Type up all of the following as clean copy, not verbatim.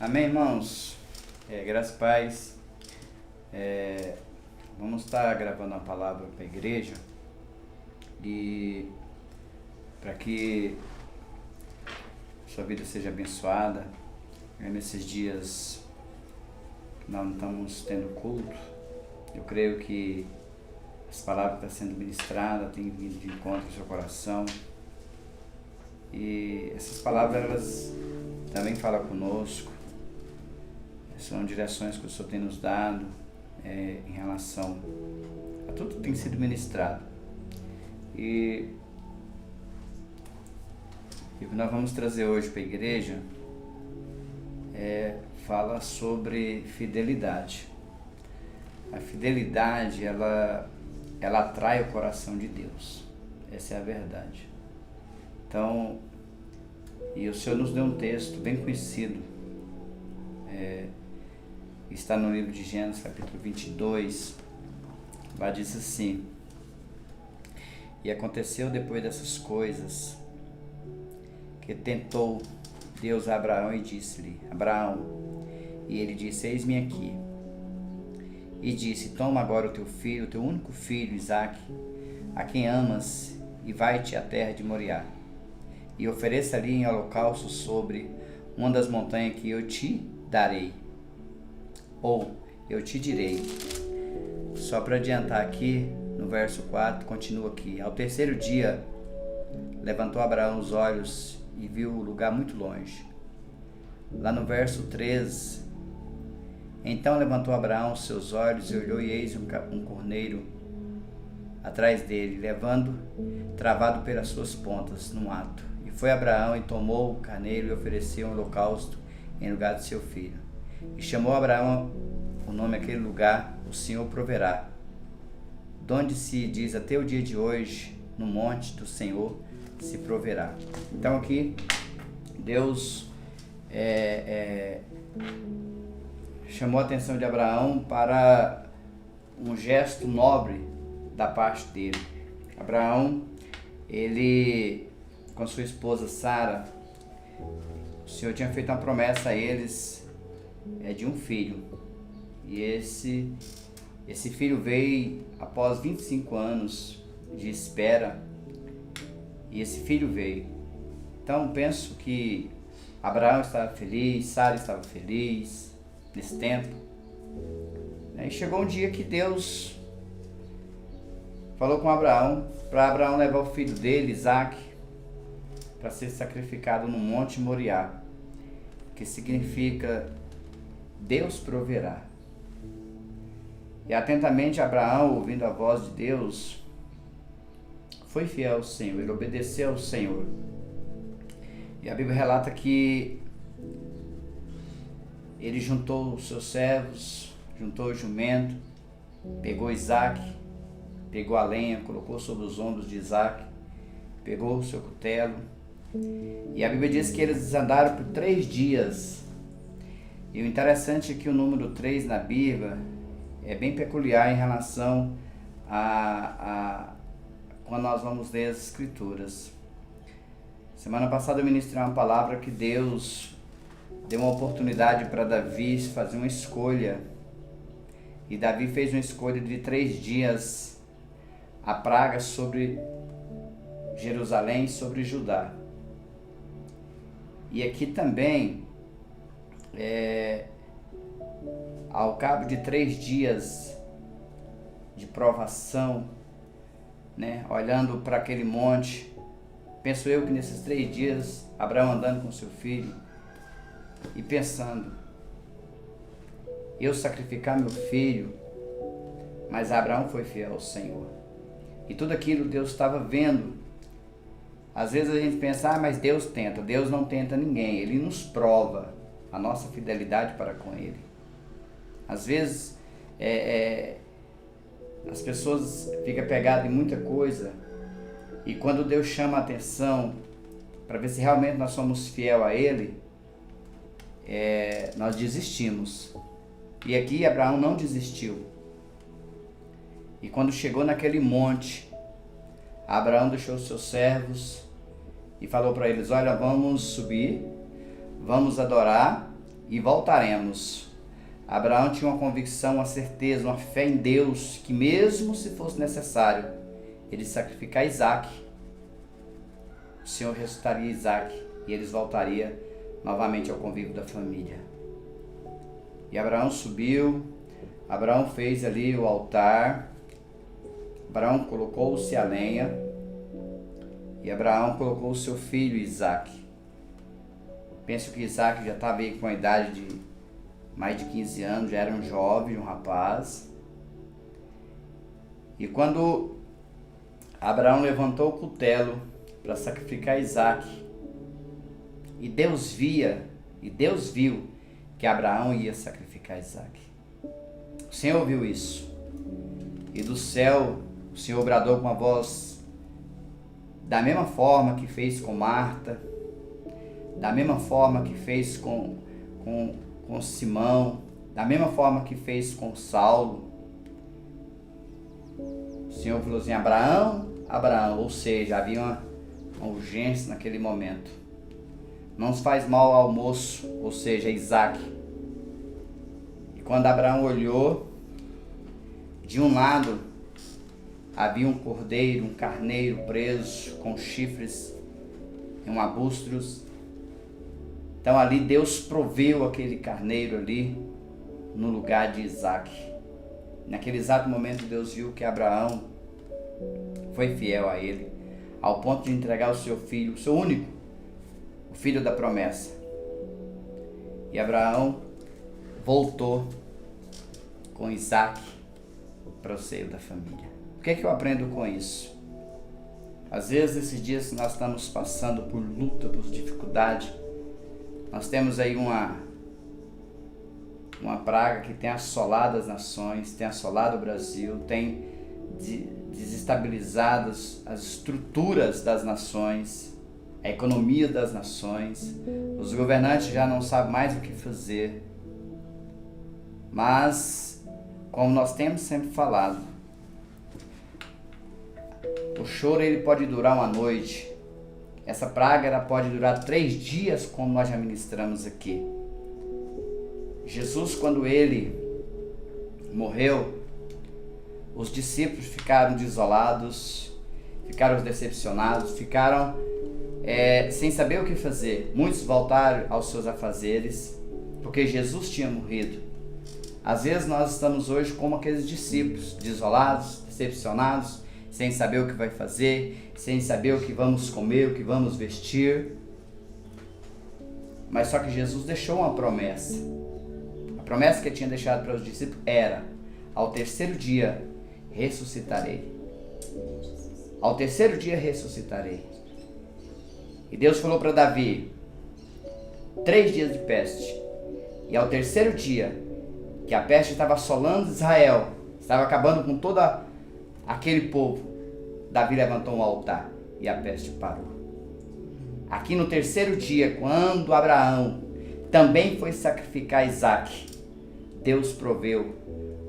Amém, irmãos? Graças e paz. Vamos estar gravando uma palavra para a igreja e para que sua vida seja abençoada. Nesses dias que nós não estamos tendo culto, eu creio que as palavras que estão sendo ministradas têm vindo de encontro ao seu coração. E essas palavras, elas também falam conosco. São direções que o Senhor tem nos dado em relação a tudo que tem sido ministrado. E o que nós vamos trazer hoje para a igreja fala sobre fidelidade. A fidelidade, ela atrai o coração de Deus. Essa é a verdade. Então, e o Senhor nos deu um texto bem conhecido, está no livro de Gênesis, capítulo 22, lá diz assim: E aconteceu depois dessas coisas, que tentou Deus a Abraão e disse-lhe: Abraão, e ele disse: Eis-me aqui. E disse: Toma agora o teu filho, o teu único filho, Isaque, a quem amas, e vai-te à terra de Moriá, e ofereça ali em holocausto sobre uma das montanhas que eu te darei, ou eu te direi. Só para adiantar aqui, no verso 4, continua aqui: Ao terceiro dia, levantou Abraão os olhos e viu o lugar muito longe. Lá no verso 13, então levantou Abraão os seus olhos e olhou, e eis um cordeiro atrás dele, travado pelas suas pontas, num ato. E foi Abraão e tomou o carneiro e ofereceu um holocausto em lugar de seu filho. E chamou Abraão o nome daquele lugar: O Senhor proverá. Donde se diz até o dia de hoje: No monte do Senhor se proverá. Então aqui Deus chamou a atenção de Abraão para um gesto nobre da parte dele. Abraão, ele com sua esposa Sara, o Senhor tinha feito uma promessa a eles de um filho. E esse filho veio após 25 anos de espera, e esse filho veio. Então penso que Abraão estava feliz, Sara estava feliz nesse tempo. E chegou um dia que Deus falou com Abraão, para Abraão levar o filho dele, Isaque, para ser sacrificado no Monte Moriá, que significa Deus proverá. E atentamente Abraão, ouvindo a voz de Deus, foi fiel ao Senhor, ele obedeceu ao Senhor. E a Bíblia relata que ele juntou os seus servos, juntou o jumento, pegou Isaque, pegou a lenha, colocou sobre os ombros de Isaque, pegou o seu cutelo. E a Bíblia diz que eles andaram por 3 dias. E o interessante é que o número 3 na Bíblia é bem peculiar em relação a quando nós vamos ler as Escrituras. Semana passada eu ministrei uma palavra que Deus deu uma oportunidade para Davi fazer uma escolha. E Davi fez uma escolha de 3 dias, a praga sobre Jerusalém e sobre Judá. E aqui também, ao cabo de 3 dias de provação, olhando para aquele monte, penso eu que nesses 3 dias, Abraão andando com seu filho e pensando: eu sacrificar meu filho, mas Abraão foi fiel ao Senhor. E tudo aquilo Deus estava vendo. Às vezes a gente pensa: mas Deus tenta. Deus não tenta ninguém, Ele nos prova a nossa fidelidade para com Ele. Às vezes as pessoas ficam pegadas em muita coisa, e quando Deus chama a atenção para ver se realmente nós somos fiel a Ele, nós desistimos. E aqui Abraão não desistiu. E quando chegou naquele monte, Abraão deixou os seus servos e falou para eles: olha, vamos subir, vamos adorar, e voltaremos. Abraão tinha uma convicção, uma certeza, uma fé em Deus, que mesmo se fosse necessário ele sacrificar Isaac, o Senhor ressuscitaria Isaac e eles voltariam novamente ao convívio da família. E Abraão subiu, Abraão fez ali o altar, Abraão colocou-se a lenha e Abraão colocou o seu filho Isaac. Penso que Isaac já estava aí com a idade de mais de 15 anos, já era um jovem, um rapaz. E quando Abraão levantou o cutelo para sacrificar Isaac, e Deus viu que Abraão ia sacrificar Isaac. O Senhor viu isso. E do céu, o Senhor bradou com uma voz, da mesma forma que fez com Marta, da mesma forma que fez com Simão, da mesma forma que fez com Saulo. O Senhor falou assim: Abraão, Abraão, ou seja, havia uma urgência naquele momento. Não se faz mal ao moço, ou seja, Isaac. E quando Abraão olhou, de um lado havia um cordeiro, um carneiro preso com chifres e um arbustros. Então ali Deus proveu aquele carneiro ali no lugar de Isaac. Naquele exato momento Deus viu que Abraão foi fiel a ele, ao ponto de entregar o seu filho, o seu único, o filho da promessa. E Abraão voltou com Isaac para o seio da família. O que é que eu aprendo com isso? Às vezes, nesses dias que nós estamos passando por luta, por dificuldade, nós temos aí uma praga que tem assolado as nações, tem assolado o Brasil, tem desestabilizado as estruturas das nações, a economia das nações. Os governantes já não sabem mais o que fazer. Mas, como nós temos sempre falado, o choro ele pode durar uma noite. Essa praga ela pode durar 3 dias, como nós já ministramos aqui. Jesus, quando ele morreu, os discípulos ficaram desolados, ficaram decepcionados, ficaram sem saber o que fazer. Muitos voltaram aos seus afazeres, porque Jesus tinha morrido. Às vezes nós estamos hoje como aqueles discípulos, desolados, decepcionados, sem saber o que vai fazer, sem saber o que vamos comer, o que vamos vestir. Mas só que Jesus deixou uma promessa. A promessa que ele tinha deixado para os discípulos era: ao terceiro dia ressuscitarei. Ao terceiro dia ressuscitarei. E Deus falou para Davi: 3 dias de peste. E ao terceiro dia, que a peste estava assolando Israel, estava acabando com todo aquele povo, Davi levantou um altar e a peste parou. Aqui no terceiro dia, quando Abraão também foi sacrificar Isaac, Deus proveu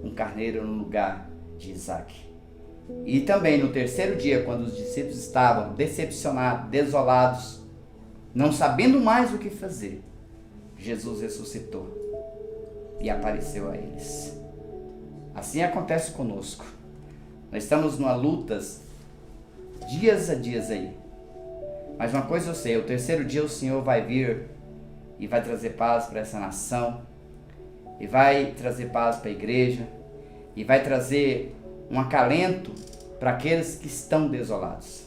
um carneiro no lugar de Isaac. E também no terceiro dia, quando os discípulos estavam decepcionados, desolados, não sabendo mais o que fazer, Jesus ressuscitou e apareceu a eles. Assim acontece conosco. Nós estamos numa luta dias a dias aí. Mas uma coisa eu sei: o terceiro dia o Senhor vai vir e vai trazer paz para essa nação, e vai trazer paz para a igreja, e vai trazer um acalento para aqueles que estão desolados.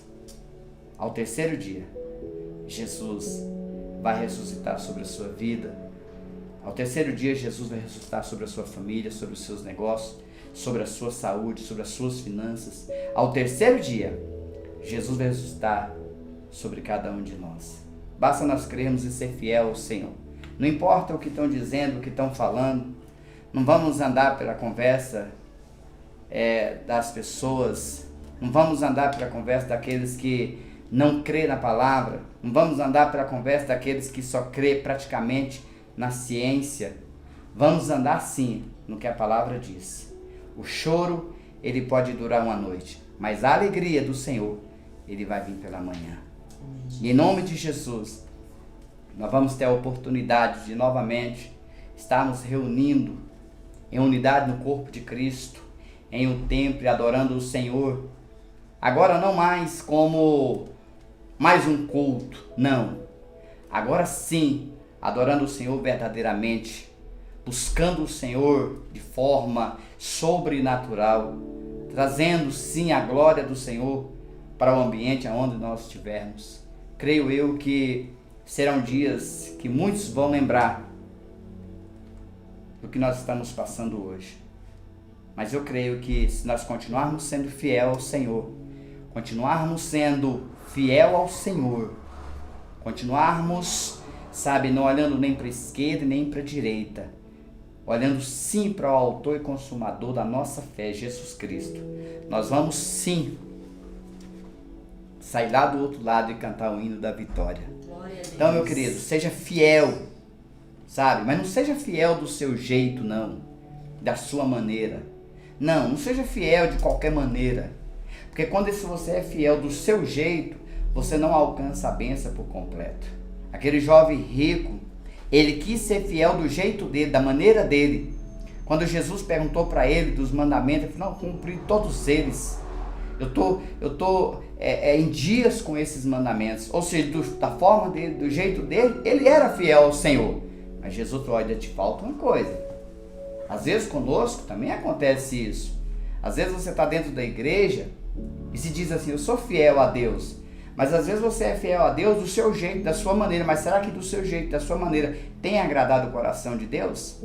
Ao terceiro dia, Jesus vai ressuscitar sobre a sua vida. Ao terceiro dia, Jesus vai ressuscitar sobre a sua família, sobre os seus negócios, sobre a sua saúde, sobre as suas finanças. Ao terceiro dia, Jesus vai ressuscitar sobre cada um de nós. Basta nós crermos e ser fiel ao Senhor. Não importa o que estão dizendo, o que estão falando. Não vamos andar pela conversa das pessoas. Não vamos andar pela conversa daqueles que não crê na palavra. Não vamos andar pela conversa daqueles que só crê praticamente na ciência. Vamos andar sim no que a palavra diz. O choro, ele pode durar uma noite, mas a alegria do Senhor, ele vai vir pela manhã. E em nome de Jesus, nós vamos ter a oportunidade de novamente estarmos reunindo em unidade no corpo de Cristo, em um templo e adorando o Senhor. Agora não mais como mais um culto, não. Agora sim, adorando o Senhor verdadeiramente, buscando o Senhor de forma sobrenatural, trazendo sim a glória do Senhor para o ambiente onde nós estivermos. Creio eu que serão dias que muitos vão lembrar do que nós estamos passando hoje. Mas eu creio que se nós continuarmos sendo fiel ao Senhor, continuarmos sendo fiel ao Senhor, continuarmos, não olhando nem para a esquerda nem para a direita, olhando sim para o autor e consumador da nossa fé, Jesus Cristo, nós vamos sim sair lá do outro lado e cantar o hino da vitória. Então, meu querido, seja fiel, mas não seja fiel do seu jeito, não, da sua maneira. Não seja fiel de qualquer maneira, porque quando você é fiel do seu jeito, você não alcança a bênção por completo. Aquele jovem rico, ele quis ser fiel do jeito dele, da maneira dele. Quando Jesus perguntou para ele dos mandamentos, ele falou: não, cumpri todos eles. Eu tô em dias com esses mandamentos. Ou seja, da forma dele, do jeito dele, ele era fiel ao Senhor. Mas Jesus falou: ainda te falta uma coisa. Às vezes conosco também acontece isso. Às vezes você está dentro da igreja e se diz assim: eu sou fiel a Deus. Mas às vezes você é fiel a Deus do seu jeito, da sua maneira. Mas será que do seu jeito, da sua maneira, tem agradado o coração de Deus?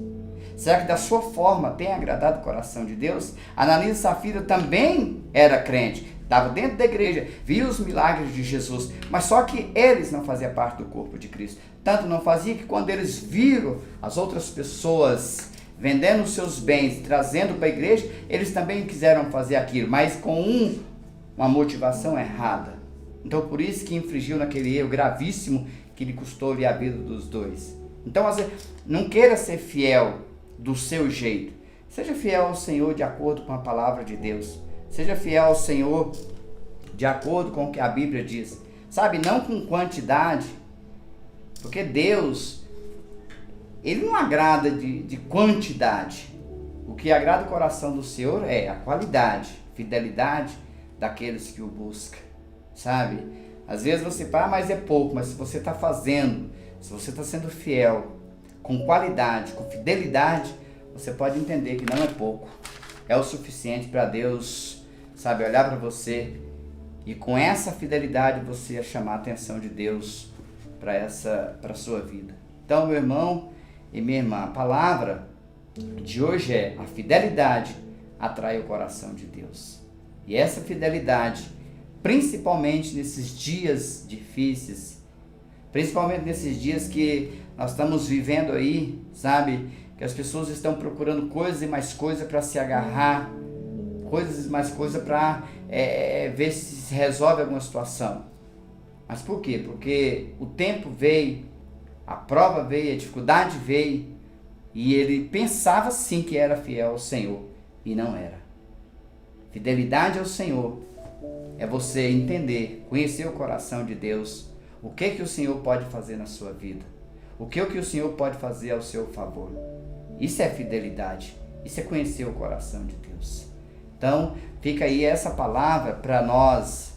Será que da sua forma tem agradado o coração de Deus? Ananias e Safira também era crente, estava dentro da igreja, via os milagres de Jesus, mas só que eles não faziam parte do corpo de Cristo. Tanto não fazia que quando eles viram as outras pessoas vendendo os seus bens, trazendo para a igreja, eles também quiseram fazer aquilo, mas com uma motivação errada. Então por isso que infringiu naquele erro gravíssimo que lhe custou-lhe a vida dos dois. Então não queira ser fiel do seu jeito. Seja fiel ao Senhor de acordo com a palavra de Deus. Seja fiel ao Senhor de acordo com o que a Bíblia diz. Não com quantidade, porque Deus, Ele não agrada de quantidade. O que agrada o coração do Senhor é a qualidade, fidelidade daqueles que o buscam. Às vezes você fala, mas é pouco, mas se você está fazendo, se você está sendo fiel, com qualidade, com fidelidade, você pode entender que não é pouco. É o suficiente para Deus, olhar para você e com essa fidelidade você chamar a atenção de Deus para a sua vida. Então, meu irmão e minha irmã, a palavra de hoje é: a fidelidade atrai o coração de Deus. E essa fidelidade, principalmente nesses dias difíceis, principalmente nesses dias que nós estamos vivendo aí, que as pessoas estão procurando coisas e mais coisas para se agarrar, coisas e mais coisas para ver se resolve alguma situação. Mas por quê? Porque o tempo veio, a prova veio, a dificuldade veio, e ele pensava sim que era fiel ao Senhor, e não era. Fidelidade ao Senhor é você entender, conhecer o coração de Deus, o que o Senhor pode fazer na sua vida, o que o Senhor pode fazer ao seu favor. Isso é fidelidade, isso é conhecer o coração de Deus. Então, fica aí essa palavra para nós,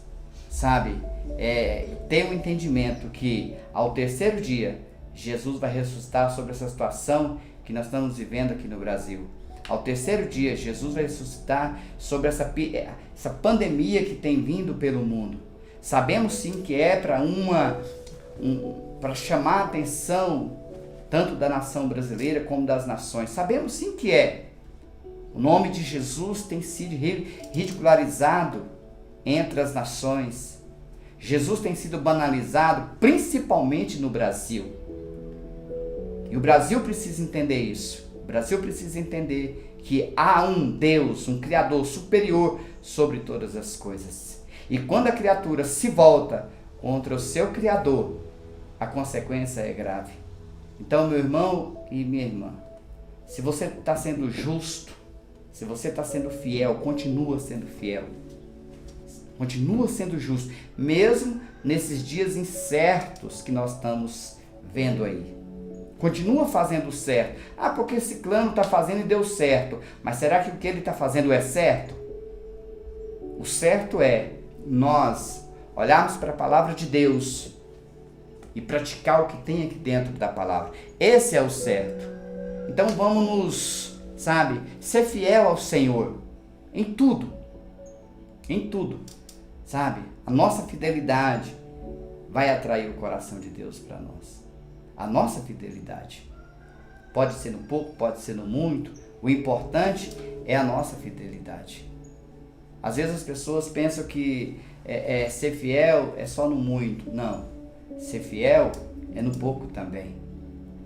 ter um entendimento que ao terceiro dia, Jesus vai ressuscitar sobre essa situação que nós estamos vivendo aqui no Brasil. Ao terceiro dia, Jesus vai ressuscitar sobre essa pandemia que tem vindo pelo mundo. Sabemos sim que é para chamar a atenção tanto da nação brasileira como das nações. Sabemos sim que é. O nome de Jesus tem sido ridicularizado entre as nações. Jesus tem sido banalizado, principalmente no Brasil. E o Brasil precisa entender isso. O Brasil precisa entender que há um Deus, um Criador superior sobre todas as coisas. E quando a criatura se volta contra o seu Criador, a consequência é grave. Então, meu irmão e minha irmã, se você está sendo justo, se você está sendo fiel, continua sendo fiel. Continua sendo justo, mesmo nesses dias incertos que nós estamos vendo aí. Continua fazendo certo. Ah, porque ciclano está fazendo e deu certo. Mas será que o que ele está fazendo é certo? O certo é nós olharmos para a palavra de Deus e praticar o que tem aqui dentro da palavra. Esse é o certo. Então vamos nos, ser fiel ao Senhor em tudo. Em tudo. A nossa fidelidade vai atrair o coração de Deus para nós. A nossa fidelidade. Pode ser no pouco, pode ser no muito. O importante é a nossa fidelidade. Às vezes as pessoas pensam que ser fiel é só no muito. Não. Ser fiel é no pouco também.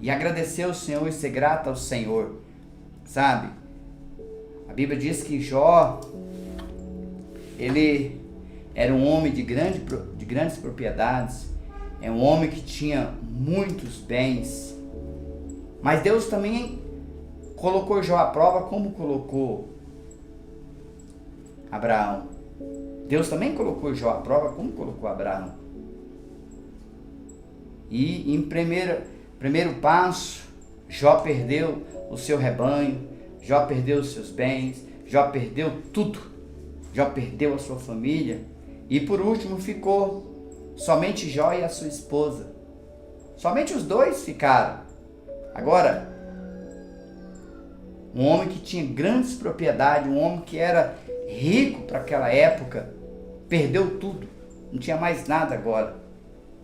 E agradecer ao Senhor e ser grato ao Senhor. A Bíblia diz que Jó, ele era um homem de grandes propriedades. É um homem que tinha muitos bens. Mas Deus também colocou Jó à prova como colocou Abraão. Deus também colocou Jó à prova como colocou Abraão. E em primeiro passo, Jó perdeu o seu rebanho, Jó perdeu os seus bens, Jó perdeu tudo. Jó perdeu a sua família. E por último ficou somente Jó e a sua esposa. Somente os dois ficaram. Agora, um homem que tinha grandes propriedades, um homem que era rico para aquela época, perdeu tudo. Não tinha mais nada agora.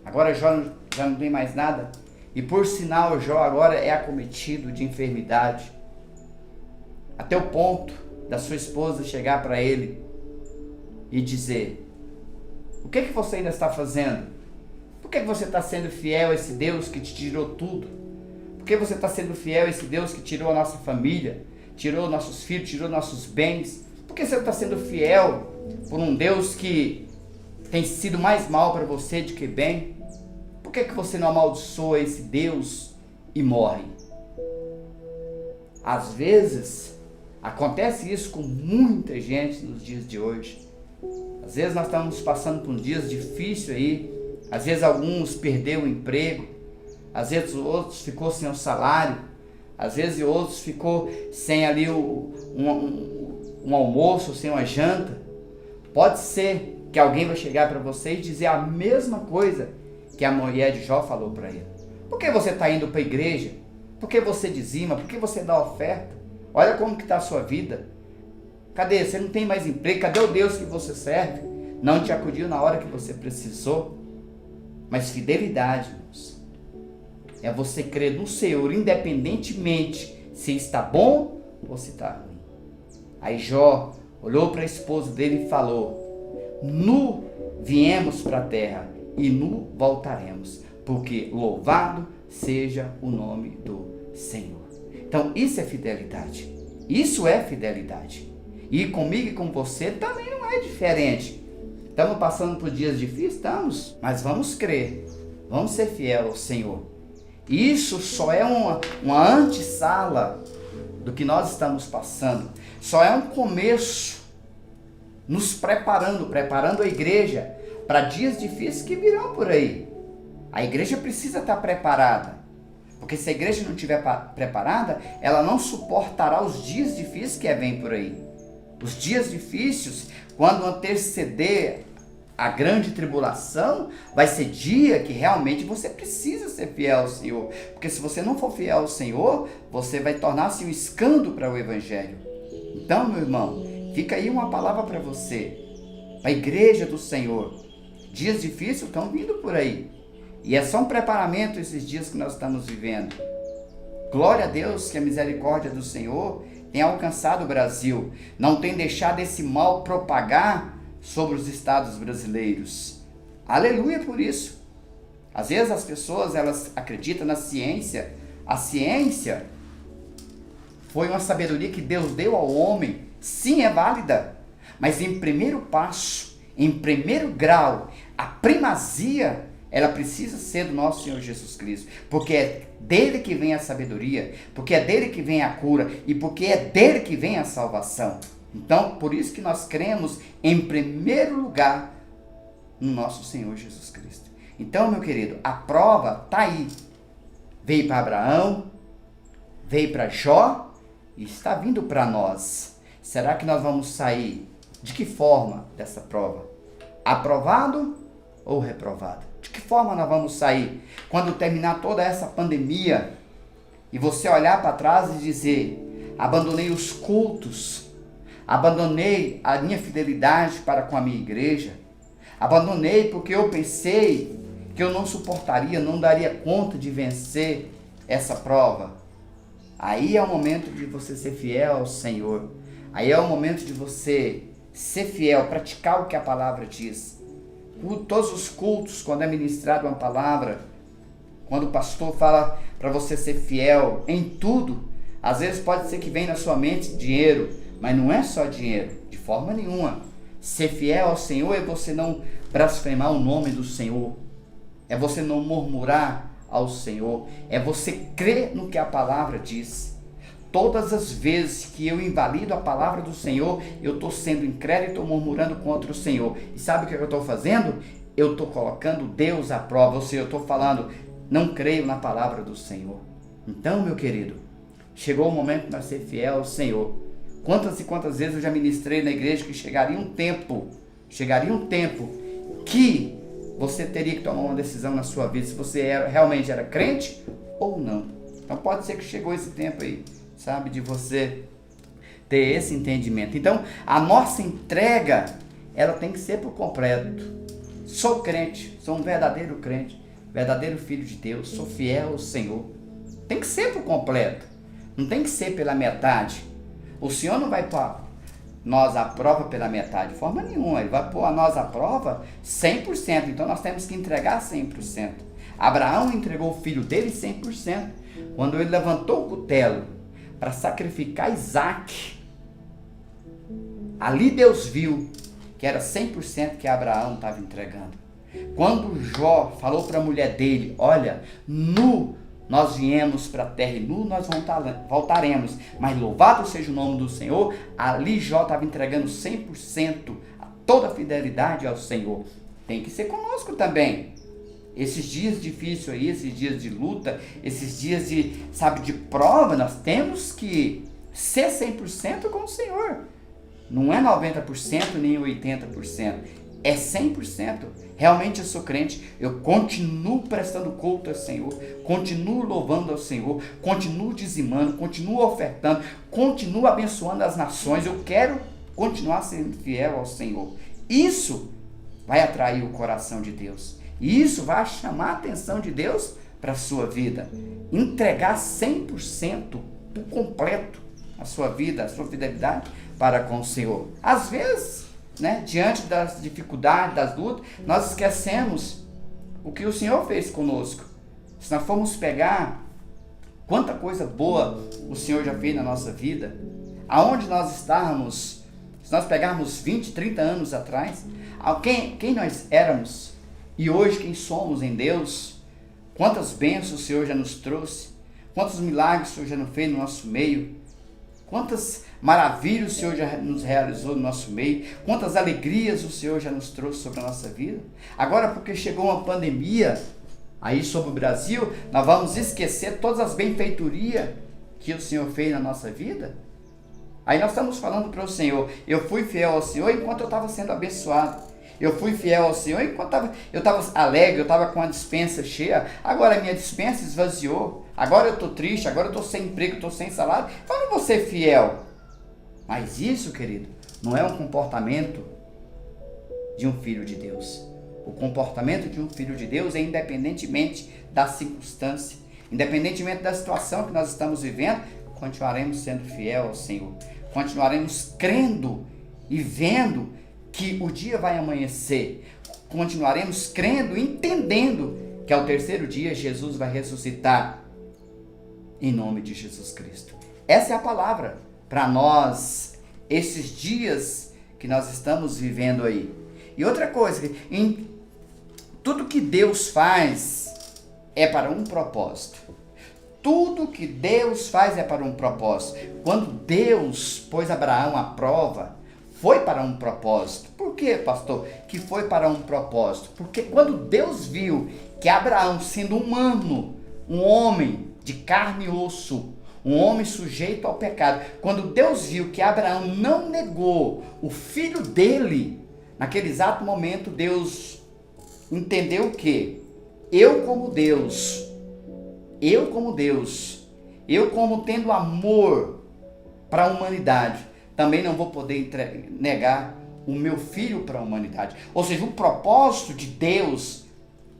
Agora Jó já não tem mais nada. E por sinal, Jó agora é acometido de enfermidade. Até o ponto da sua esposa chegar para ele e dizer: o que você ainda está fazendo? Por que você está sendo fiel a esse Deus que te tirou tudo? Por que você está sendo fiel a esse Deus que tirou a nossa família, tirou nossos filhos, tirou nossos bens? Por que você está sendo fiel por um Deus que tem sido mais mal para você do que bem? Por que você não amaldiçoa esse Deus e morre? Às vezes, acontece isso com muita gente nos dias de hoje. Às vezes nós estamos passando por dias difíceis aí. Às vezes alguns perderam o emprego. Às vezes outros ficou sem o salário. Às vezes outros ficou sem ali um almoço, sem uma janta. Pode ser que alguém vai chegar para você e dizer a mesma coisa que a mulher de Jó falou para ele. Por que você está indo para a igreja? Por que você dizima? Por que você dá oferta? Olha como que está a sua vida. Cadê? Você não tem mais emprego? Cadê o Deus que você serve? Não te acudiu na hora que você precisou? Mas fidelidade, irmãos, é você crer no Senhor, independentemente se está bom ou se está ruim. Aí Jó olhou para a esposa dele e falou: nu viemos para a terra e nu voltaremos, porque louvado seja o nome do Senhor. Então isso é fidelidade. Isso é fidelidade. E comigo e com você também não é diferente. Estamos passando por dias difíceis? Estamos. Mas vamos crer. Vamos ser fiel ao Senhor. Isso só é uma antessala do que nós estamos passando. Só é um começo. Nos preparando a igreja para dias difíceis que virão por aí. A igreja precisa estar preparada. Porque se a igreja não estiver preparada, ela não suportará os dias difíceis que vêm por aí. Os dias difíceis, quando anteceder a grande tribulação, vai ser dia que realmente você precisa ser fiel ao Senhor. Porque se você não for fiel ao Senhor, você vai tornar-se um escândalo para o Evangelho. Então, meu irmão, fica aí uma palavra para você. A igreja do Senhor. Dias difíceis estão vindo por aí. E é só um preparamento esses dias que nós estamos vivendo. Glória a Deus que a misericórdia do Senhor tem alcançado o Brasil. Não tem deixado esse mal propagar sobre os estados brasileiros. Aleluia por isso. Às vezes as pessoas elas acreditam na ciência. A ciência foi uma sabedoria que Deus deu ao homem. Sim, é válida. Mas em primeiro passo, em primeiro grau, a primazia, ela precisa ser do nosso Senhor Jesus Cristo. Porque é dele que vem a sabedoria, porque é dele que vem a cura e porque é dele que vem a salvação. Então, por isso que nós cremos em primeiro lugar no nosso Senhor Jesus Cristo. Então, meu querido, a prova está aí. Veio para Abraão, veio para Jó e está vindo para nós. Será que nós vamos sair de que forma dessa prova? Aprovado ou reprovado? De que forma nós vamos sair quando terminar toda essa pandemia e você olhar para trás e dizer: abandonei os cultos, abandonei a minha fidelidade para com a minha igreja, abandonei porque eu pensei que eu não suportaria, não daria conta de vencer essa prova. Aí é o momento de você ser fiel ao Senhor. Aí é o momento de você ser fiel, praticar o que a palavra diz. Todos os cultos, quando é ministrado uma palavra, quando o pastor fala para você ser fiel em tudo, às vezes pode ser que venha na sua mente dinheiro, mas não é só dinheiro, de forma nenhuma. Ser fiel ao Senhor é você não blasfemar o nome do Senhor, é você não murmurar ao Senhor, é você crer no que a palavra diz. Todas as vezes que eu invalido a palavra do Senhor, eu estou sendo incrédulo e estou murmurando contra o Senhor. E sabe o que eu estou fazendo? Eu estou colocando Deus à prova, ou seja, eu estou falando, não creio na palavra do Senhor. Então, meu querido, chegou o momento de nós ser fiel ao Senhor. Quantas e quantas vezes eu já ministrei na igreja que chegaria um tempo que você teria que tomar uma decisão na sua vida, se você realmente era crente ou não. Então pode ser que chegou esse tempo aí, sabe, de você ter esse entendimento. Então, a nossa entrega, ela tem que ser por completo. Sou crente, sou um verdadeiro crente, verdadeiro filho de Deus, sou fiel ao Senhor. Tem que ser por completo, não tem que ser pela metade. O Senhor não vai pôr nós à prova pela metade, de forma nenhuma. Ele vai pôr a nós à prova 100%, então nós temos que entregar 100%. Abraão entregou o filho dele 100%. Quando ele levantou o cutelo para sacrificar Isaac, ali Deus viu que era 100% que Abraão estava entregando. Quando Jó falou para a mulher dele: olha, nu nós viemos para a terra e nu nós voltaremos, mas louvado seja o nome do Senhor, ali Jó estava entregando 100%, toda a fidelidade ao Senhor. Tem que ser conosco também. Esses dias difíceis aí, esses dias de luta, esses dias de, sabe, de prova, nós temos que ser 100% com o Senhor. Não é 90% nem 80%, é 100%. Realmente eu sou crente, eu continuo prestando culto ao Senhor, continuo louvando ao Senhor, continuo dizimando, continuo ofertando, continuo abençoando as nações. Eu quero continuar sendo fiel ao Senhor. Isso vai atrair o coração de Deus. E isso vai chamar a atenção de Deus para a sua vida. Entregar 100% por completo a sua vida, a sua fidelidade para com o Senhor. Às vezes, diante das dificuldades, das lutas, nós esquecemos o que o Senhor fez conosco. Se nós formos pegar quanta coisa boa o Senhor já fez na nossa vida, aonde nós estávamos, se nós pegarmos 20, 30 anos atrás, quem nós éramos e hoje quem somos em Deus, quantas bênçãos o Senhor já nos trouxe, quantos milagres o Senhor já nos fez no nosso meio, quantas maravilhas o Senhor já nos realizou no nosso meio, quantas alegrias o Senhor já nos trouxe sobre a nossa vida. Agora, porque chegou uma pandemia aí sobre o Brasil, nós vamos esquecer todas as benfeitorias que o Senhor fez na nossa vida? Aí nós estamos falando para o Senhor: eu fui fiel ao Senhor enquanto eu estava sendo abençoado. Eu fui fiel ao Senhor enquanto eu estava alegre, eu estava com a despensa cheia. Agora a minha despensa esvaziou. Agora eu estou triste, agora eu estou sem emprego, estou sem salário. Então eu não vou ser fiel. Mas isso, querido, não é um comportamento de um filho de Deus. O comportamento de um filho de Deus é independentemente da circunstância, independentemente da situação que nós estamos vivendo, continuaremos sendo fiel ao Senhor. Continuaremos crendo e vendo que o dia vai amanhecer. Continuaremos crendo e entendendo que ao terceiro dia Jesus vai ressuscitar em nome de Jesus Cristo. Essa é a palavra para nós, esses dias que nós estamos vivendo aí. E outra coisa, em tudo que Deus faz é para um propósito. Tudo que Deus faz é para um propósito. Quando Deus pôs Abraão à prova, foi para um propósito. Por quê, pastor, que foi para um propósito? Porque quando Deus viu que Abraão, sendo humano, um homem de carne e osso, um homem sujeito ao pecado. Quando Deus viu que Abraão não negou o filho dele, naquele exato momento Deus entendeu que eu como Deus, eu como tendo amor para a humanidade, também não vou poder negar o meu filho para a humanidade. Ou seja, o propósito de Deus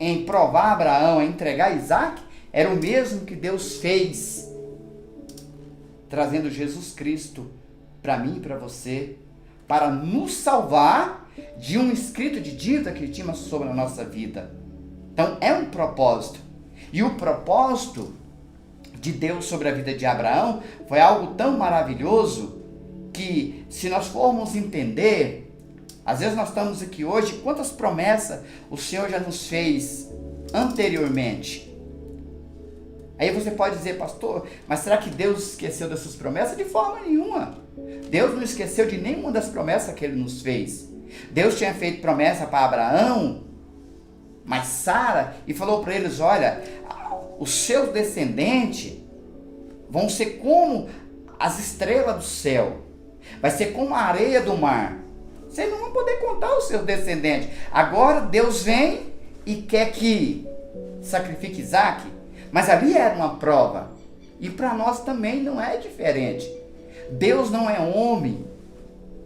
em provar Abraão a entregar Isaac era o mesmo que Deus fez, trazendo Jesus Cristo para mim e para você, para nos salvar de um escrito de dívida que tinha sobre a nossa vida. Então é um propósito. E o propósito de Deus sobre a vida de Abraão foi algo tão maravilhoso que, se nós formos entender, às vezes nós estamos aqui hoje, quantas promessas o Senhor já nos fez anteriormente? Aí você pode dizer, pastor, mas será que Deus esqueceu dessas promessas? De forma nenhuma. Deus não esqueceu de nenhuma das promessas que Ele nos fez. Deus tinha feito promessa para Abraão, mas Sara, e falou para eles, olha, os seus descendentes vão ser como as estrelas do céu, vai ser como a areia do mar. Vocês não vão poder contar os seus descendentes. Agora Deus vem e quer que sacrifique Isaac, mas ali era uma prova. E para nós também não é diferente. Deus não é homem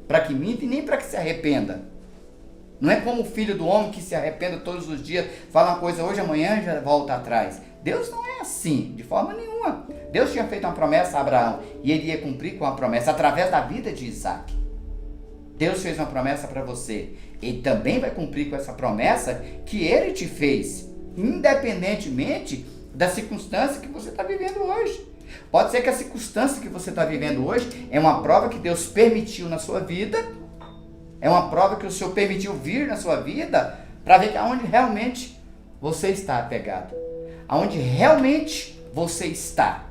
para que minta e nem para que se arrependa. Não é como o filho do homem que se arrependa todos os dias, fala uma coisa hoje, amanhã já volta atrás. Deus não é assim, de forma nenhuma. Deus tinha feito uma promessa a Abraão e ele ia cumprir com a promessa através da vida de Isaac. Deus fez uma promessa para você. Ele também vai cumprir com essa promessa que Ele te fez, independentemente da circunstância que você está vivendo hoje. Pode ser que a circunstância que você está vivendo hoje é uma prova que Deus permitiu na sua vida, é uma prova que o Senhor permitiu vir na sua vida para ver aonde realmente você está apegado, aonde realmente você está.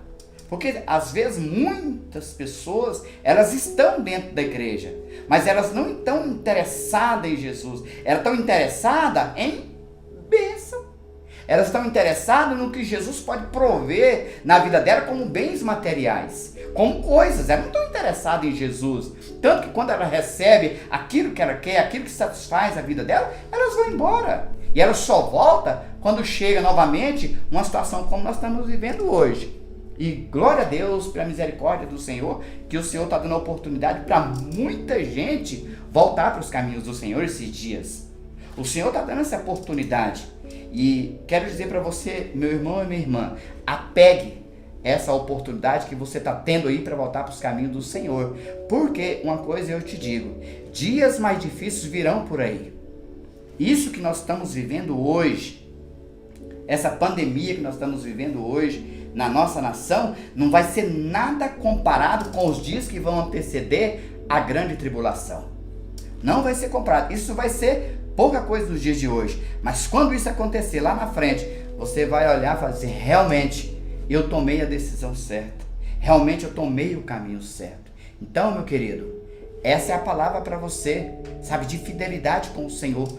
Porque às vezes muitas pessoas, elas estão dentro da igreja, mas elas não estão interessadas em Jesus. Elas estão interessadas em bênção. Elas estão interessadas no que Jesus pode prover na vida dela como bens materiais, como coisas. Elas não estão interessadas em Jesus. Tanto que quando ela recebe aquilo que ela quer, aquilo que satisfaz a vida dela, elas vão embora. E ela só volta quando chega novamente uma situação como nós estamos vivendo hoje. E glória a Deus pela misericórdia do Senhor, que o Senhor está dando a oportunidade para muita gente voltar para os caminhos do Senhor esses dias. O Senhor está dando essa oportunidade. E quero dizer para você, meu irmão e minha irmã, apegue essa oportunidade que você está tendo aí para voltar para os caminhos do Senhor. Porque uma coisa eu te digo, dias mais difíceis virão por aí. Isso que nós estamos vivendo hoje, essa pandemia que nós estamos vivendo hoje, na nossa nação, não vai ser nada comparado com os dias que vão anteceder a grande tribulação. Não vai ser comparado. Isso vai ser pouca coisa nos dias de hoje. Mas quando isso acontecer lá na frente, você vai olhar e falar assim, realmente, eu tomei a decisão certa. Realmente eu tomei o caminho certo. Então, meu querido, essa é a palavra para você, sabe, de fidelidade com o Senhor.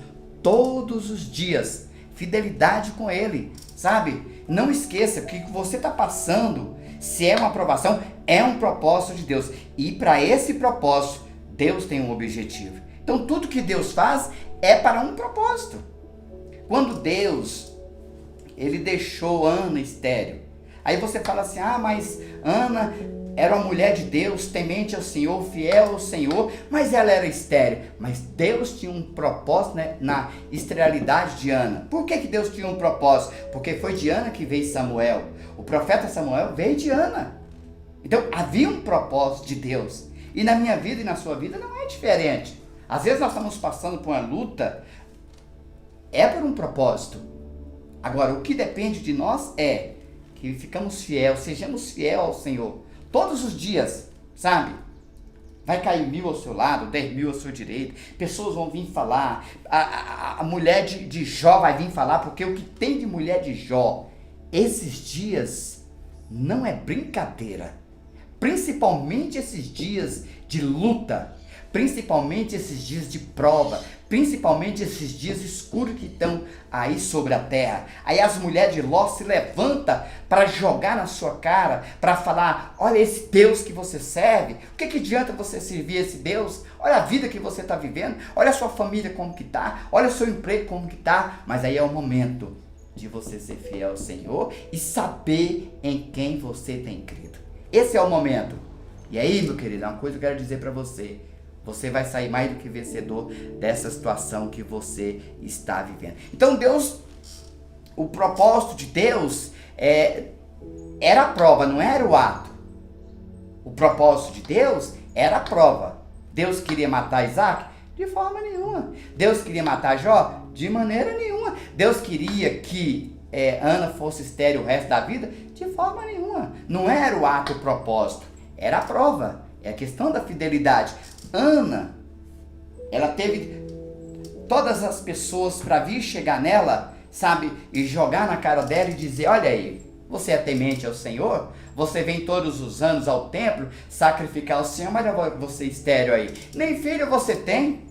Todos os dias, fidelidade com Ele, sabe? Não esqueça que o que você está passando, se é uma aprovação, é um propósito de Deus. E para esse propósito, Deus tem um objetivo. Então tudo que Deus faz é para um propósito. Quando Deus, Ele deixou Ana estéril, aí você fala assim, mas Ana era uma mulher de Deus, temente ao Senhor, fiel ao Senhor, mas ela era estéril. Mas Deus tinha um propósito, né, na esterilidade de Ana. Por que Deus tinha um propósito? Porque foi de Ana que veio Samuel. O profeta Samuel veio de Ana. Então havia um propósito de Deus. E na minha vida e na sua vida não é diferente. Às vezes nós estamos passando por uma luta, é por um propósito. Agora, o que depende de nós é que ficamos fiéis, sejamos fiéis ao Senhor. Todos os dias, sabe? Vai cair 1000 ao seu lado, 10.000 ao seu direito. Pessoas vão vir falar. A mulher de Jó vai vir falar, porque o que tem de mulher de Jó, esses dias, não é brincadeira. Principalmente esses dias de luta. principalmente esses dias de prova, principalmente esses dias escuros que estão aí sobre a terra. Aí as mulheres de Ló se levantam para jogar na sua cara, para falar: olha esse Deus que você serve, o que adianta você servir esse Deus? Olha a vida que você está vivendo, olha a sua família como que está, olha o seu emprego como que está. Mas aí é o momento de você ser fiel ao Senhor e saber em quem você tem crido. Esse é o momento. E aí, meu querido, uma coisa que eu quero dizer para você: você vai sair mais do que vencedor dessa situação que você está vivendo. Então Deus, o propósito de Deus era a prova, não era o ato. O propósito de Deus era a prova. Deus queria matar Isaac? De forma nenhuma. Deus queria matar Jó? De maneira nenhuma. Deus queria que Ana fosse estéril o resto da vida? De forma nenhuma. Não era o ato, o propósito. Era a prova. É a questão da fidelidade. Ana, ela teve todas as pessoas para vir chegar nela, sabe, e jogar na cara dela e dizer: olha aí, você é temente ao Senhor? Você vem todos os anos ao templo sacrificar ao Senhor, mas você estéril aí. Nem filho você tem?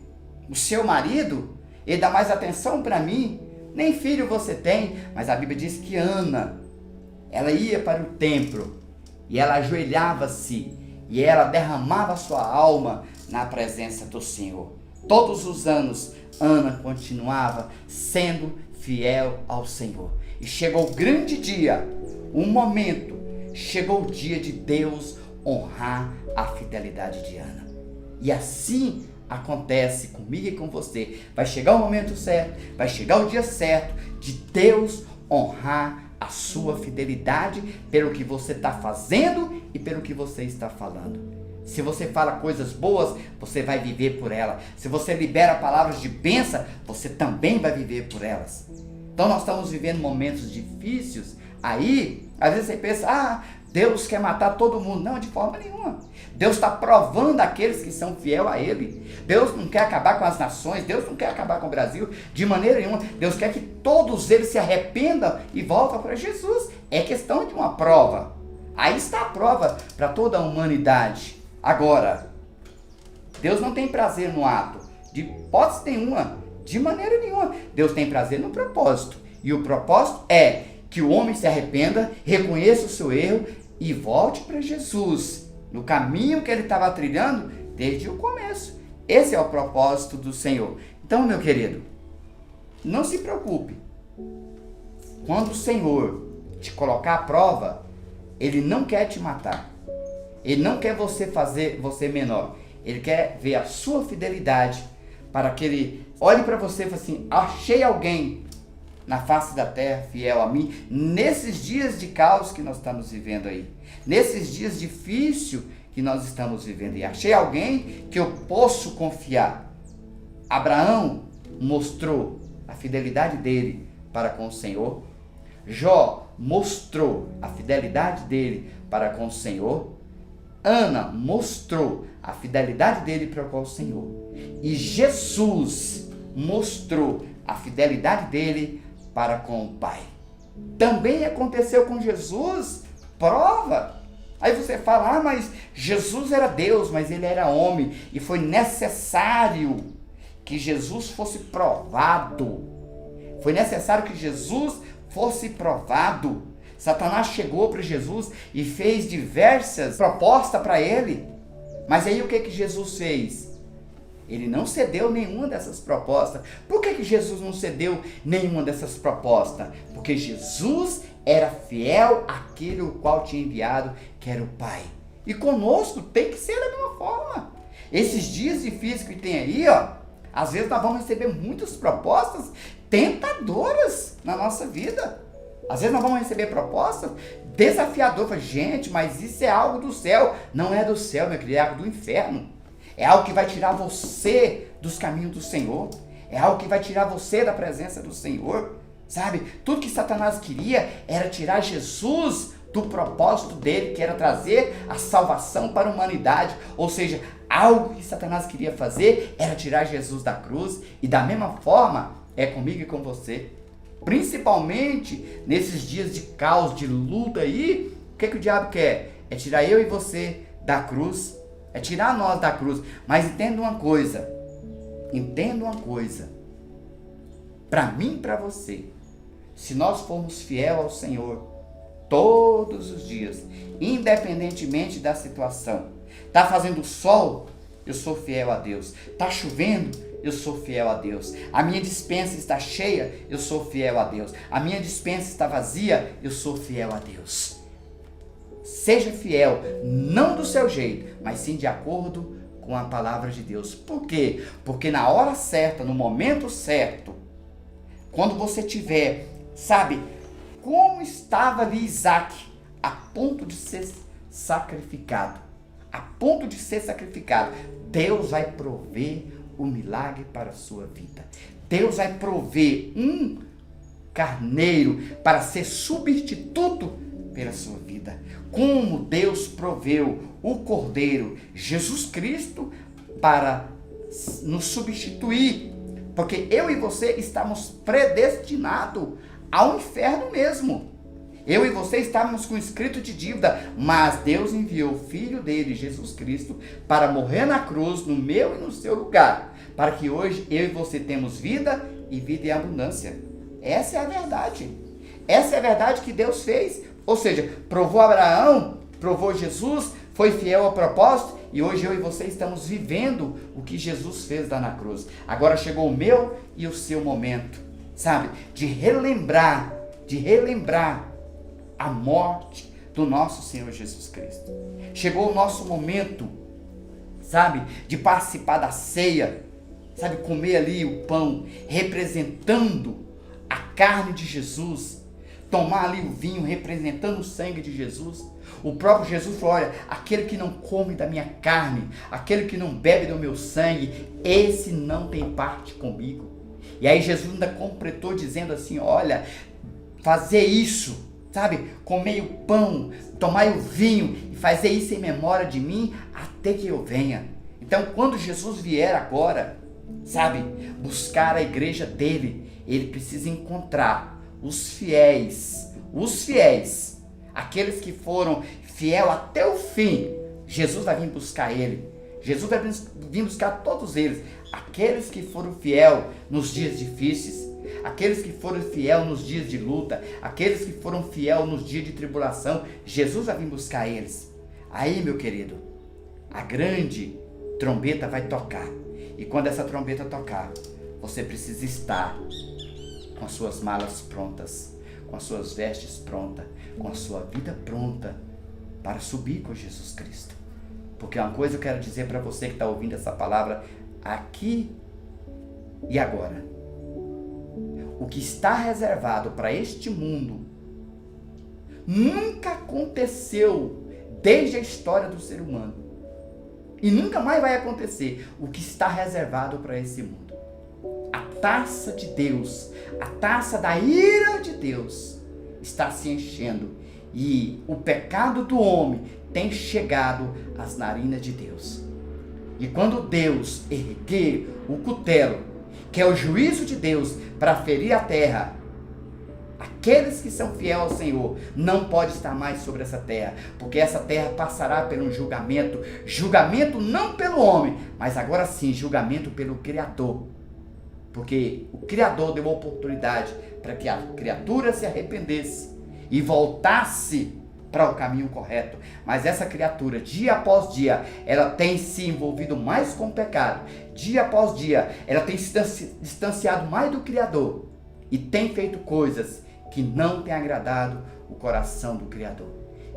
O seu marido, ele dá mais atenção para mim? Nem filho você tem? Mas a Bíblia diz que Ana, ela ia para o templo e ela ajoelhava-se e ela derramava sua alma na presença do Senhor. Todos os anos, Ana continuava sendo fiel ao Senhor. E chegou o grande dia, um momento, chegou o dia de Deus honrar a fidelidade de Ana. E assim acontece comigo e com você. Vai chegar o momento certo, vai chegar o dia certo de Deus honrar a sua fidelidade pelo que você está fazendo e pelo que você está falando. Se você fala coisas boas, você vai viver por elas. Se você libera palavras de bênção, você também vai viver por elas. Então nós estamos vivendo momentos difíceis. Aí, às vezes você pensa: Deus quer matar todo mundo. Não, de forma nenhuma. Deus está provando aqueles que são fiel a Ele. Deus não quer acabar com as nações. Deus não quer acabar com o Brasil de maneira nenhuma. Deus quer que todos eles se arrependam e voltem para Jesus. É questão de uma prova. Aí está a prova para toda a humanidade. Agora, Deus não tem prazer no ato, de hipótese nenhuma, de maneira nenhuma. Deus tem prazer no propósito. E o propósito é que o homem se arrependa, reconheça o seu erro e volte para Jesus, no caminho que ele estava trilhando desde o começo. Esse é o propósito do Senhor. Então, meu querido, não se preocupe. Quando o Senhor te colocar à prova, Ele não quer te matar. Ele não quer você fazer você menor. Ele quer ver a sua fidelidade para que Ele olhe para você e fale assim: achei alguém na face da terra fiel a mim, nesses dias de caos que nós estamos vivendo aí, nesses dias difíceis que nós estamos vivendo, e achei alguém que eu posso confiar. Abraão mostrou a fidelidade dele para com o Senhor. Jó mostrou a fidelidade dele para com o Senhor. Ana mostrou a fidelidade dele para com o Senhor. E Jesus mostrou a fidelidade dele para com o Pai. Também aconteceu com Jesus, prova. Aí você fala: mas Jesus era Deus, mas ele era homem, e foi necessário que Jesus fosse provado. Foi necessário que Jesus fosse provado. Satanás chegou para Jesus e fez diversas propostas para ele. Mas aí o que Jesus fez? Ele não cedeu nenhuma dessas propostas. Por que Jesus não cedeu nenhuma dessas propostas? Porque Jesus era fiel àquele o qual tinha enviado, que era o Pai. E conosco tem que ser da mesma forma. Esses dias difíceis que tem aí, às vezes nós vamos receber muitas propostas tentadoras na nossa vida. Às vezes nós vamos receber propostas desafiadoras. Gente, mas isso é algo do céu. Não é do céu, meu querido, é algo do inferno. É algo que vai tirar você dos caminhos do Senhor. É algo que vai tirar você da presença do Senhor. Sabe? Tudo que Satanás queria era tirar Jesus do propósito dele, que era trazer a salvação para a humanidade. Ou seja, algo que Satanás queria fazer era tirar Jesus da cruz. E da mesma forma, é comigo e com você. Principalmente nesses dias de caos, de luta aí, o que o diabo quer? É tirar eu e você da cruz. É tirar nós da cruz. Mas entenda uma coisa. Para mim e para você, se nós formos fiel ao Senhor todos os dias, independentemente da situação, tá fazendo sol, eu sou fiel a Deus. Tá chovendo, eu sou fiel a Deus. A minha despensa está cheia, eu sou fiel a Deus. A minha despensa está vazia, eu sou fiel a Deus. Seja fiel, não do seu jeito, mas sim de acordo com a palavra de Deus. Por quê? Porque na hora certa, no momento certo, quando você tiver, sabe, como estava ali Isaac, a ponto de ser sacrificado, Deus vai prover o milagre para a sua vida. Deus vai prover um carneiro para ser substituto pela sua vida. Como Deus proveu o Cordeiro, Jesus Cristo, para nos substituir. Porque eu e você estamos predestinados ao inferno mesmo. Eu e você estávamos com escrito de dívida, mas Deus enviou o Filho dele, Jesus Cristo, para morrer na cruz, no meu e no seu lugar, para que hoje eu e você temos vida e vida em abundância. Essa é a verdade. Essa é a verdade que Deus fez. Ou seja, provou Abraão, provou Jesus, foi fiel ao propósito, e hoje eu e você estamos vivendo o que Jesus fez lá na cruz. Agora chegou o meu e o seu momento, sabe, de relembrar a morte do nosso Senhor Jesus Cristo. Chegou o nosso momento, sabe, de participar da ceia, sabe, comer ali o pão, representando a carne de Jesus, tomar ali o vinho, representando o sangue de Jesus. O próprio Jesus falou, olha, aquele que não come da minha carne, aquele que não bebe do meu sangue, esse não tem parte comigo. E aí Jesus ainda completou dizendo assim, olha, fazer isso, sabe, comer o pão, tomar o vinho e fazer isso em memória de mim até que eu venha. Então quando Jesus vier agora, sabe, buscar a igreja dele, ele precisa encontrar os fiéis, aqueles que foram fiel até o fim. Jesus vai vir buscar ele. Jesus vai vir buscar todos eles. Aqueles que foram fiel nos dias difíceis, aqueles que foram fiel nos dias de luta, aqueles que foram fiel nos dias de tribulação, Jesus vai vir buscar eles. Aí, meu querido, a grande trombeta vai tocar. E quando essa trombeta tocar, você precisa estar com as suas malas prontas, com as suas vestes prontas, com a sua vida pronta para subir com Jesus Cristo. Porque uma coisa eu quero dizer para você que está ouvindo essa palavra aqui e agora. O que está reservado para este mundo nunca aconteceu desde a história do ser humano. E nunca mais vai acontecer. O que está reservado para esse mundo. A taça de Deus, a taça da ira de Deus está se enchendo. E o pecado do homem tem chegado às narinas de Deus. E quando Deus erguer o cutelo, que é o juízo de Deus para ferir a terra, aqueles que são fiéis ao Senhor não podem estar mais sobre essa terra, porque essa terra passará por um julgamento, julgamento não pelo homem, mas agora sim, julgamento pelo Criador, porque o Criador deu a oportunidade para que a criatura se arrependesse e voltasse para o caminho correto, mas essa criatura, dia após dia, ela tem se envolvido mais com o pecado, dia após dia, ela tem se distanciado mais do Criador e tem feito coisas que não tem agradado o coração do Criador.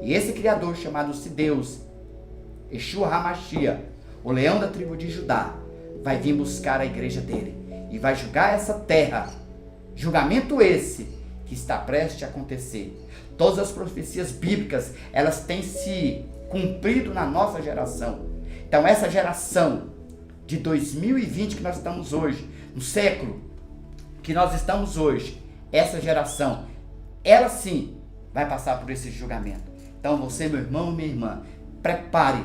E esse Criador, chamado-se Deus, Yeshua HaMashiach, o leão da tribo de Judá, vai vir buscar a igreja dele e vai julgar essa terra, julgamento esse que está prestes a acontecer. Todas as profecias bíblicas, elas têm se cumprido na nossa geração. Então essa geração de 2020 que nós estamos hoje, no século que nós estamos hoje, essa geração, ela sim vai passar por esse julgamento. Então você, meu irmão e minha irmã, prepare,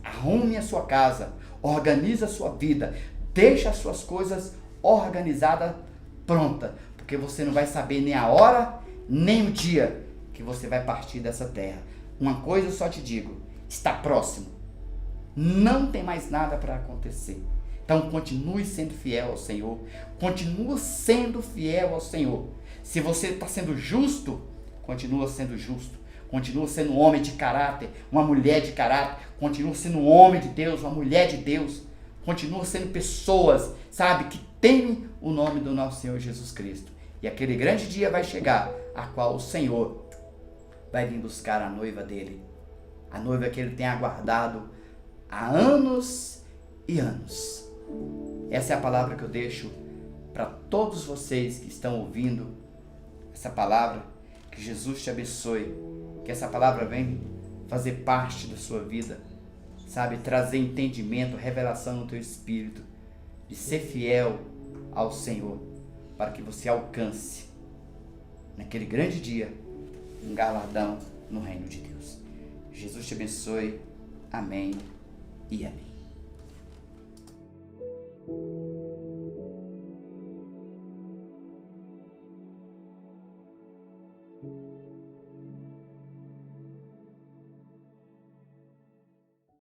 arrume a sua casa, organize a sua vida, deixe as suas coisas organizadas, pronta, porque você não vai saber nem a hora, nem o dia que você vai partir dessa terra. Uma coisa eu só te digo, está próximo. Não tem mais nada para acontecer. Então continue sendo fiel ao Senhor. Continua sendo fiel ao Senhor. Se você está sendo justo, continua sendo justo. Continua sendo um homem de caráter, uma mulher de caráter. Continua sendo um homem de Deus, uma mulher de Deus. Continua sendo pessoas, sabe, que temem o nome do nosso Senhor Jesus Cristo. E aquele grande dia vai chegar, a qual o Senhor vai vir buscar a noiva dele. A noiva que ele tem aguardado há anos e anos. Essa é a palavra que eu deixo para todos vocês que estão ouvindo essa palavra. Que Jesus te abençoe. Que essa palavra venha fazer parte da sua vida. Sabe, trazer entendimento, revelação no teu espírito. De ser fiel ao Senhor. Para que você alcance, naquele grande dia, um galardão no reino de Deus. Jesus te abençoe. Amém e amém.